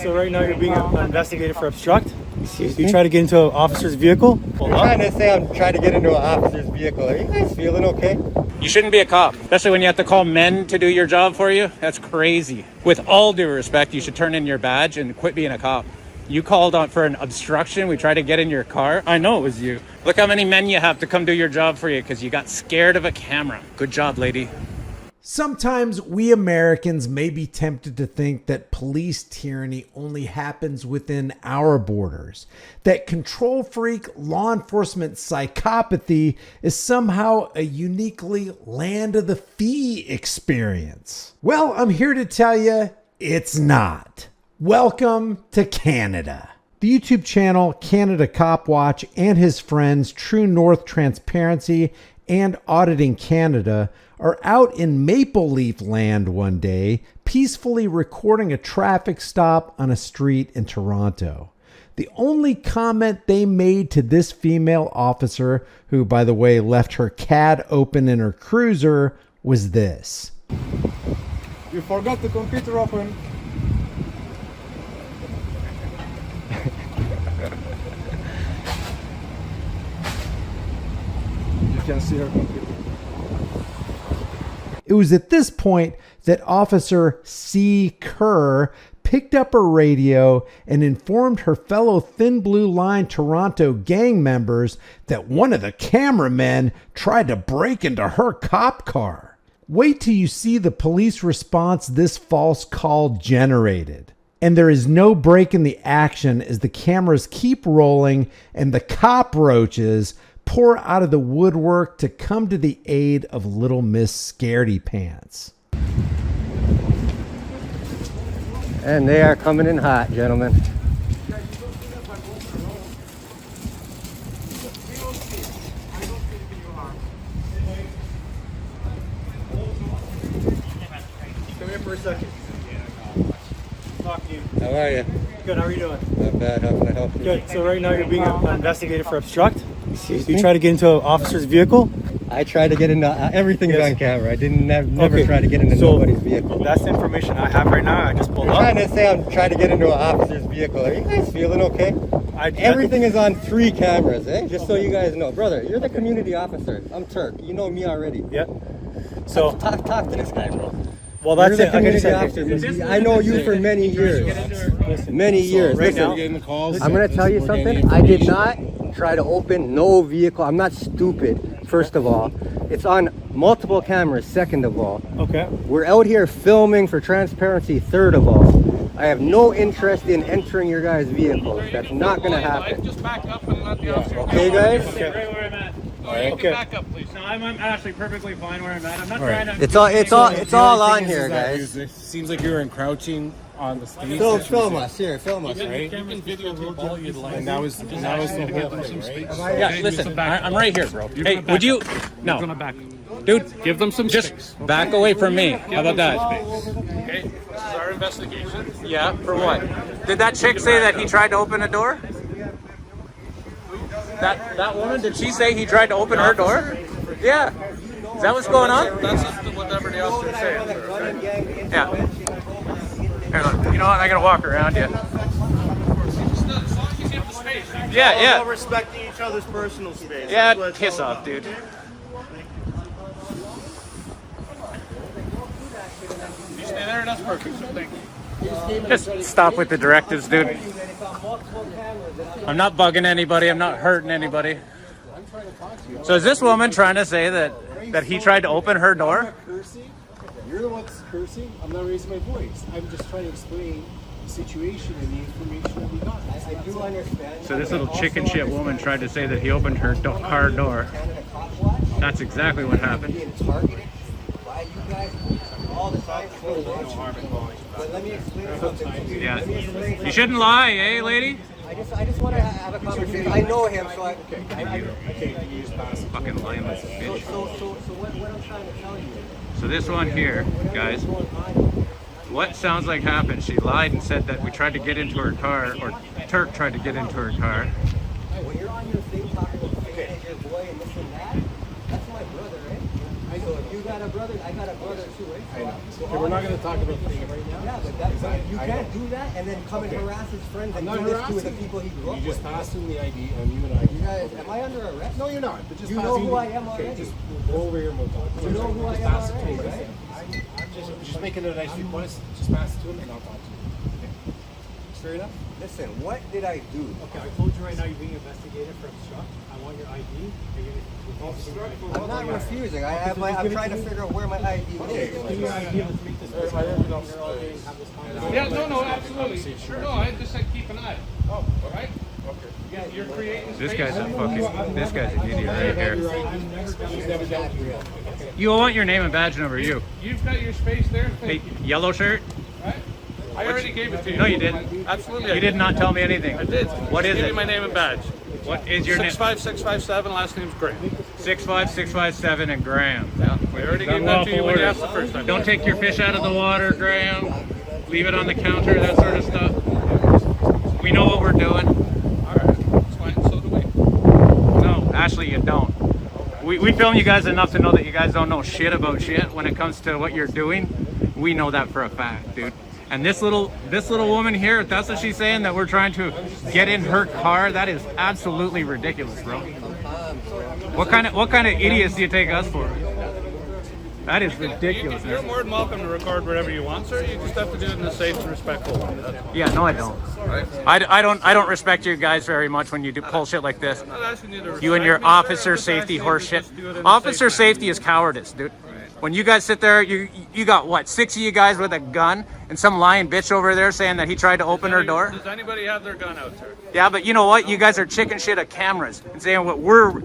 So right now you're being investigated for obstruct. Excuse You me? try to get into an officer's vehicle. You're trying to say I'm trying to get into an officer's vehicle. Are you guys feeling okay? You shouldn't be a cop, especially when you have to call men to do your job for you. That's crazy. With all due respect, you should turn in your badge and quit being a cop. You called on for an obstruction. We tried to get in your car. I know it was you. Look how many men you have to come do your job for you because you got scared of a camera. Good job, lady. Sometimes we Americans may be tempted to think that police tyranny only happens within our borders, that control freak law enforcement psychopathy is somehow a uniquely land of the free experience. Well, I'm here to tell you it's not. Welcome to Canada. The YouTube channel Canada Cop Watch and his friends True North Transparency and Auditing Canada are out in Maple Leaf Land one day, peacefully recording a traffic stop on a street in Toronto. The only comment they made to this female officer, who, by the way, left her CAD open in her cruiser, was this. You forgot the computer open. You can see her computer. It was at this point that Officer C. Kerr picked up her radio and informed her fellow Thin Blue Line Toronto gang members that one of the cameramen tried to break into her cop car. Wait till you see the police response this false call generated. And there is no break in the action as the cameras keep rolling and the cockroaches pour out of the woodwork to come to the aid of Little Miss Scaredy Pants. And they are coming in hot, gentlemen. Come here for a second. Talk to you. How are you? Good. How are you doing? Not bad. How can I help you? Good. So right now you're being investigated for obstruct. Excuse You me? try to get into an officer's vehicle. I tried to get into everything's Yes. on camera. I didn't never Okay. try to get into So, nobody's vehicle. That's the information I have right now. I just pulled You're up. trying to say I'm trying to get into an officer's vehicle. Are you guys feeling okay? Everything is on 3 cameras, eh? Just so you guys know. Brother, you're the community officer. I'm Turk. You know me already. Yep. So Talk to this guy, bro. well, that's You're the it. Like I community said, officer. I know you for many years. Many years. right Listen, now, I'm going to tell you something. I did not try to open no vehicle. I'm not stupid, first of all. It's on multiple cameras, second of all. okay. We're out here filming for transparency, third of all. I have no interest in entering your guys' vehicles. That's not going to happen. Just back up and let the officer Okay, guys? right where I'm at. Okay. Back up, please. No, I'm actually perfectly fine where I'm at. I'm not trying to. It's all on here, guys. It seems like you're encroaching on the space. Film us here. Film us. Right? You can videotape all you'd like. And that was the whole thing, right? Yeah, listen, I'm right here, bro. Hey, would you? No, dude, Give them some just space. back away from me. How about that? Okay, this is our investigation. Yeah, for what? Did that chick say that he tried to open a door? That woman, did she say he tried to open her door? Yeah. Is that what's going on? That's just whatever the officer is saying, sir, okay? Yeah. Here, look. You know what? I gotta walk around you. As long as you give the space. Yeah, yeah. All respecting each other's personal space. Yeah, That's what it's piss all off, about. dude. You stay there, that's perfect, so thank you. Just stop with the directives, dude. I'm not bugging anybody. I'm not hurting anybody. So is this woman trying to say that he tried to open her door? Cursing? You're the one that's cursing. I'm not raising my voice. I'm just trying to explain the situation and the information that we got. I do understand. So this little chicken shit woman tried to say that he opened her car door. That's exactly what happened. Being targeted by you guys all the time. But let me explain something to you. Yeah. Let me explain You something. shouldn't lie, eh, lady? I just want to have a conversation. I know him, so I Fucking lying like a bitch. So what I'm trying to tell you is, So this one here, guys, what sounds like happened? She lied and said that we tried to get into her car, or Turk tried to get into her car. when you're on your thing talking about your boy and this and that, that's my brother, right? So if you got a brother. I got a brother too, eh? I know. So, okay, we're not going to talk about the thing right now. Yeah, but that's you can't do that and then come and harass his friends and do this to the people he grew up with. You just passed him the ID, and you and I. You guys, am I under arrest? No, you're not. But just You know who I am already. Okay, just go over here and we'll talk. You know who I am already, right? I'm just making a nice request. Just pass it to him, and I'll talk to you. Okay. Straight up. Listen, what did I do? Okay, I told you right now you're being investigated for obstruct. I want your ID. You're gonna I'm not refusing. I'm trying to figure out where my ID is. give me your ID. Let's make this business. You're all day and have this conversation. Yeah, no, absolutely. Sure, no, I just said keep an eye. Oh, all right. Okay. You're creating This space. guy's a fucking, this guy's an idiot right here. She's never dealt with you. You want your name and badge number, you. You've got your space there. Hey, yellow shirt? Right? I already gave it to you. No, you didn't. Absolutely. You did not tell me anything. I did. What is Give it? you my name and badge. What is your name? 65657. Last name's Graham. 65657 and Graham. Yeah. We already gave that to you when you asked the first time. Don't take your fish out of the water, Graham. Leave it on the counter, that sort of stuff. We know what we're doing. All right. That's fine. So do we. No, actually, you don't. We film you guys enough to know that you guys don't know shit about shit when it comes to what you're doing. We know that for a fact, dude. And this little woman here, if that's what she's saying, that we're trying to get in her car, that is absolutely ridiculous, bro. What kind of idiots do you take us for? That is ridiculous. You're more than welcome to record whatever you want, sir. You just have to do it in a safe and respectful way. That's all. Yeah, no, I don't. I don't respect you guys very much when you do pull shit like this. I'm not asking you to respect You and your me, sir. officer I'm just safety asking you to horse shit. just do it in a Officer safe manner. safety is cowardice, dude. When you guys sit there, you got what, 6 of you guys with a gun and some lying bitch over there saying that he tried to open her door? Does anybody have their gun out, sir? Yeah, but you know what? You guys are chicken shit at cameras and saying what we're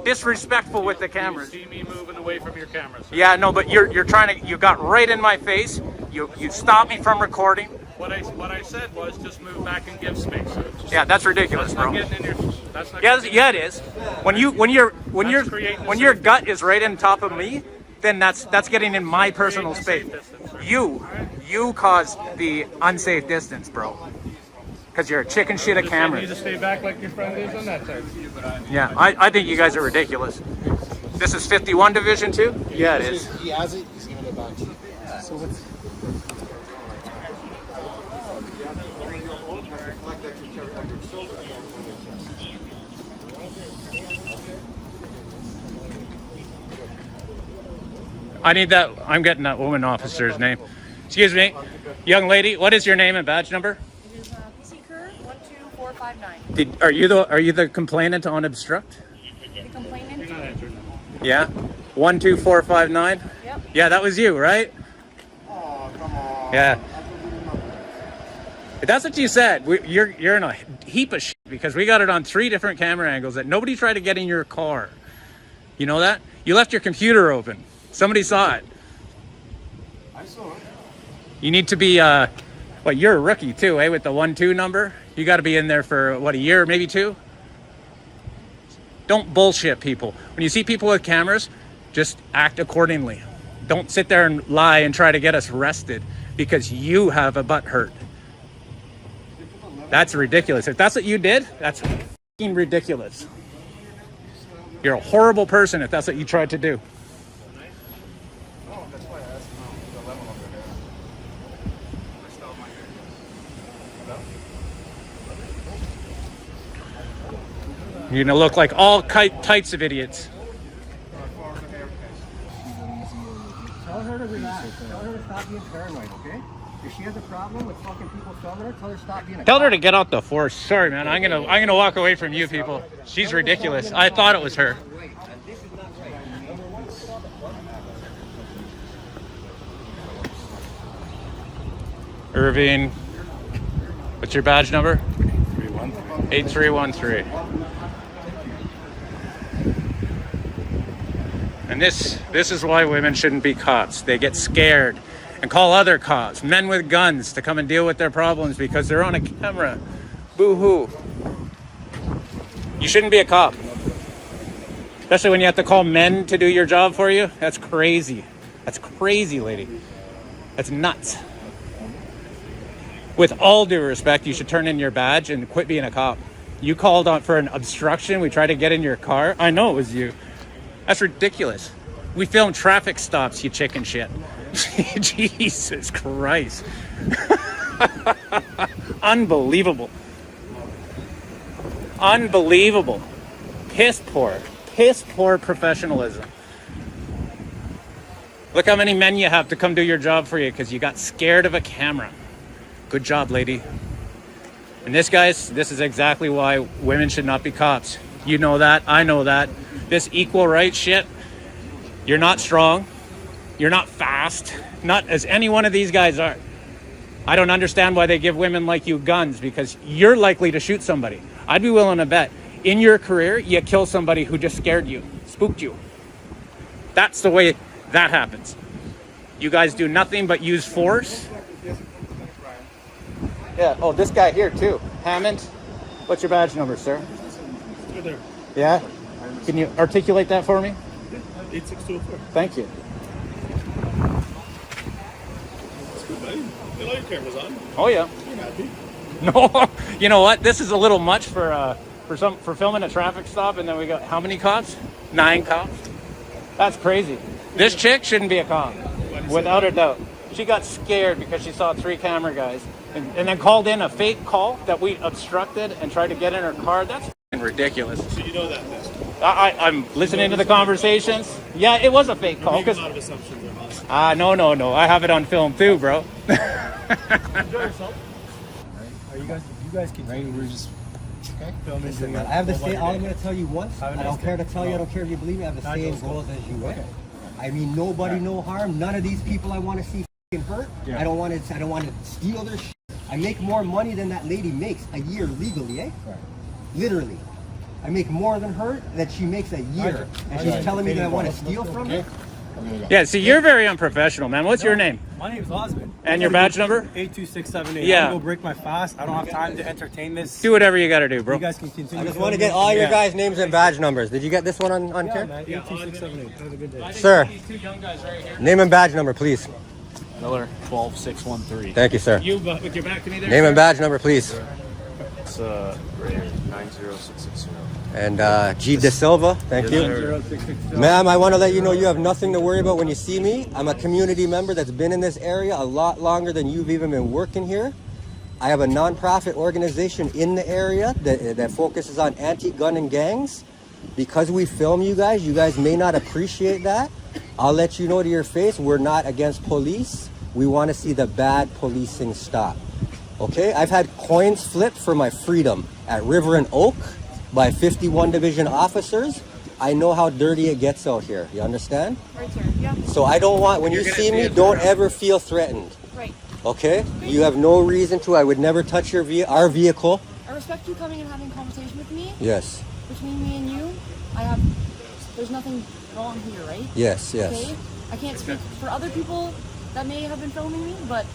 disrespectful with the cameras. See me moving away from your camera, sir. Yeah, no, but you're trying to, you got right in my face. You stopped me from recording. What I said was just move back and give space, sir. Yeah, that's ridiculous, That's not bro. getting in your. That's not. Yeah, it is. When your gut is right on top of me, then that's getting in my personal space. You caused the unsafe distance, bro. Because you're a chicken shit at You cameras. need to stay back like your friend is on that side. Yeah, I think you guys are ridiculous. This is 51 Division 2? Yeah, it is. He has it. He's giving it back to you. So what's? I need that. I'm getting that woman officer's name. Excuse me. Young lady, what is your name and badge number? It is PC Kerr 12459. Are you the complainant on obstruct? The complainant? Yeah. 12459? Yep. Yeah, that was you, right? Oh, come on. Yeah. That's what you said. You're in a heap of shit because we got it on 3 different camera angles that nobody tried to get in your car. You know that? You left your computer open. Somebody saw it. I saw it. You need to be, you're a rookie too, eh? With the 1-2 number. You got to be in there for, a year, maybe 2? Don't bullshit people. When you see people with cameras, just act accordingly. Don't sit there and lie and try to get us arrested because you have a butt hurt. That's ridiculous. If that's what you did, that's fucking ridiculous. You're a horrible person if that's what you tried to do. You're gonna look like all types of idiots. Tell her to relax. Tell her to stop being paranoid, okay? If she has a problem with fucking people filming her, tell her to stop being a Tell her cop. to get out the force. Sorry, man. I'm gonna walk away from you people. She's ridiculous. I thought it was her. Irving, what's your badge number? 8313. And this is why women shouldn't be cops. They get scared and call other cops, men with guns, to come and deal with their problems because they're on a camera. Boo-hoo. You shouldn't be a cop. Especially when you have to call men to do your job for you. That's crazy. That's crazy, lady. That's nuts. With all due respect, you should turn in your badge and quit being a cop. You called on for an obstruction. We tried to get in your car. I know it was you. That's ridiculous. We film traffic stops, you chicken shit. Jesus Christ. Unbelievable. Unbelievable. Piss poor professionalism. Look how many men you have to come do your job for you because you got scared of a camera. Good job, lady. And this, guys, this is exactly why women should not be cops. You know that, I know that. This equal rights shit, you're not strong, you're not fast, not as any one of these guys are. I don't understand why they give women like you guns, because you're likely to shoot somebody. I'd be willing to bet in your career you kill somebody who just scared you, spooked you. That's the way that happens. You guys do nothing but use force. Yeah, oh, this guy here too, Hammond. What's your badge number, sir? Right there. Yeah? Can you articulate that for me? 8624. Thank you. That's good, buddy. You know your camera's on. Oh yeah. You're happy. No, you know what? This is a little much for filming a traffic stop, and then we got how many cops? 9 cops. That's crazy. This chick shouldn't be a cop, without a doubt. She got scared because she saw 3 camera guys, and then called in a fake call that we obstructed and tried to get in her car. That's f***ing ridiculous. So you know that, Miss. I'm listening to the conversations. Yeah, it was a fake call. You're making a lot of assumptions there, boss. No. I have it on film too, bro. Enjoy yourself. Are you guys continue? We're just filming. Listen, man, I have the same. All I'm going to tell you once. I don't care to tell you. I don't care if you believe me. I have the same goals as you. Okay. I mean, nobody, no harm. None of these people I want to see f***ing hurt. Yeah. I don't want to steal their shit. I make more money than that lady makes a year legally, eh? Right. Literally. I make more than her that she makes a year. And she's telling me that I want to steal from her? Yeah, see, you're very unprofessional, man. What's your name? My name's Osmond. And your badge number? 82678. Yeah. I'm gonna go break my fast. I don't have time to entertain this. Do whatever you got to do, bro. You guys can continue. I just want to get all your guys' names and badge numbers. Did you get this one on Yeah, camera? man. 82678. Have a good day. Sir, These 2 young guys right here. name and badge number, please. Miller 12613. Thank you, sir. You with your back to me there. Name and badge number, please. It's right here, 90660. And G. De Silva, thank you. Ma'am, I want to let you know you have nothing to worry about when you see me. I'm a community member that's been in this area a lot longer than you've even been working here. I have a non-profit organization in the area that focuses on anti-gun and gangs. Because we film you guys may not appreciate that. I'll let you know to your face, we're not against police. We want to see the bad policing stop. Okay, I've had coins flipped for my freedom at River and Oak by 51 Division officers. I know how dirty it gets out here. You understand? Right, sir. Yeah. So I don't want, when you see me, don't ever feel threatened. Right. Okay? You have no reason to. I would never touch our vehicle. I respect you coming and having a conversation with me. Yes. Between me and you, there's nothing wrong here, right? Yes, yes. Okay? I can't speak for other people that may have been filming me, but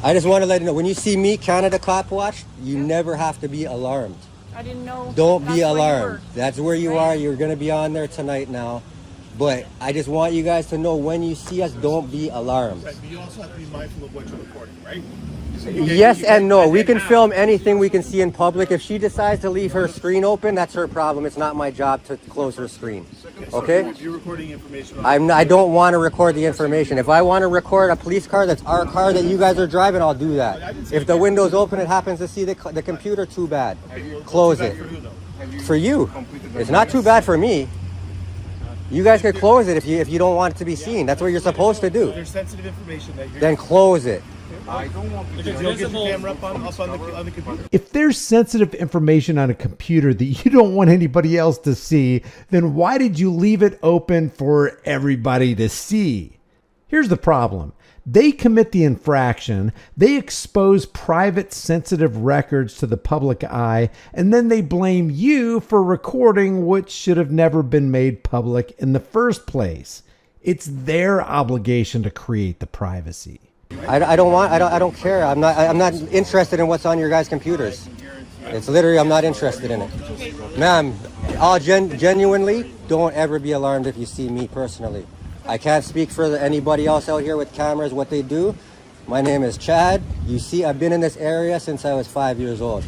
I just want to let you know, when you see me, Canada Cop Watch, you never have to be alarmed. I didn't know. Don't that's be where you alarmed. were. That's where you are. You're going to be on there tonight now. But I just want you guys to know, when you see us, don't be alarmed. Right, but you also have to be mindful of what you're recording, right? Yes and no. We can film anything we can see in public. If she decides to leave her screen open, that's her problem. It's not my job to close her screen. Okay? If you're recording information, I don't want to record the information. If I want to record a police car that's our car that you guys are driving, I'll do that. If the window's open, it happens to see the computer, too bad. Close it. For you. It's not too bad for me. You guys can close it if you don't want it to be seen. That's what you're supposed to do. there's sensitive information that you're. Then close it. I don't want to. You'll get your camera up on the computer. If there's sensitive information on a computer that you don't want anybody else to see, then why did you leave it open for everybody to see? Here's the problem. They commit the infraction, they expose private sensitive records to the public eye, and then they blame you for recording what should have never been made public in the first place. It's their obligation to create the privacy. I don't care. I'm not interested in what's on your guys' computers. It's literally, I'm not interested in it. Ma'am, genuinely, don't ever be alarmed if you see me personally. I can't speak for anybody else out here with cameras, what they do. My name is Chad. You see, I've been in this area since I was 5 years old.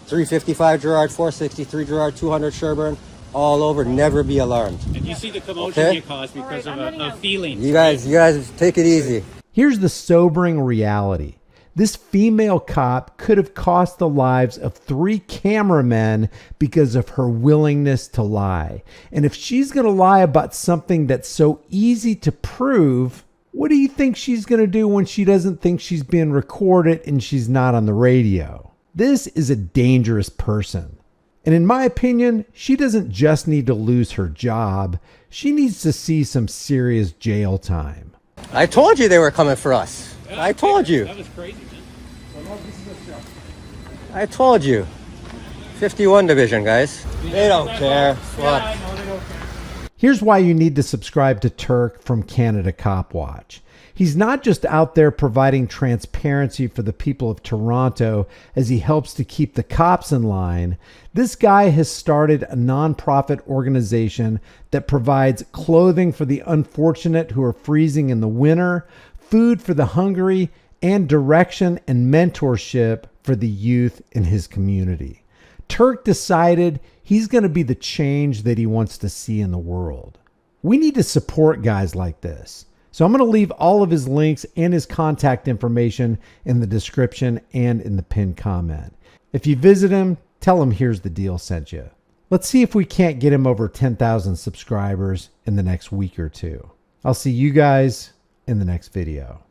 355 Gerrard, 463 Gerrard, 200 Sherburne. all over. Never be alarmed. And you see the commotion Okay. you cause because All right, I'm of heading feelings. You guys take it easy. Here's the sobering reality. This female cop could have cost the lives of 3 cameramen because of her willingness to lie. And if she's going to lie about something that's so easy to prove, what do you think she's going to do when she doesn't think she's being recorded and she's not on the radio? This is a dangerous person. And in my opinion, she doesn't just need to lose her job. She needs to see some serious jail time. I told you they were coming for us. I told you. That was crazy, man. I told you. 51 Division, guys. They don't care. What? Here's why you need to subscribe to Turk from Canada Cop Watch. He's not just out there providing transparency for the people of Toronto as he helps to keep the cops in line. This guy has started a nonprofit organization that provides clothing for the unfortunate who are freezing in the winter, food for the hungry, and direction and mentorship for the youth in his community. Turk decided he's going to be the change that he wants to see in the world. We need to support guys like this. So I'm going to leave all of his links and his contact information in the description and in the pinned comment. If you visit him, tell him Here's the Deal sent you. Let's see if we can't get him over 10,000 subscribers in the next week or two. I'll see you guys in the next video.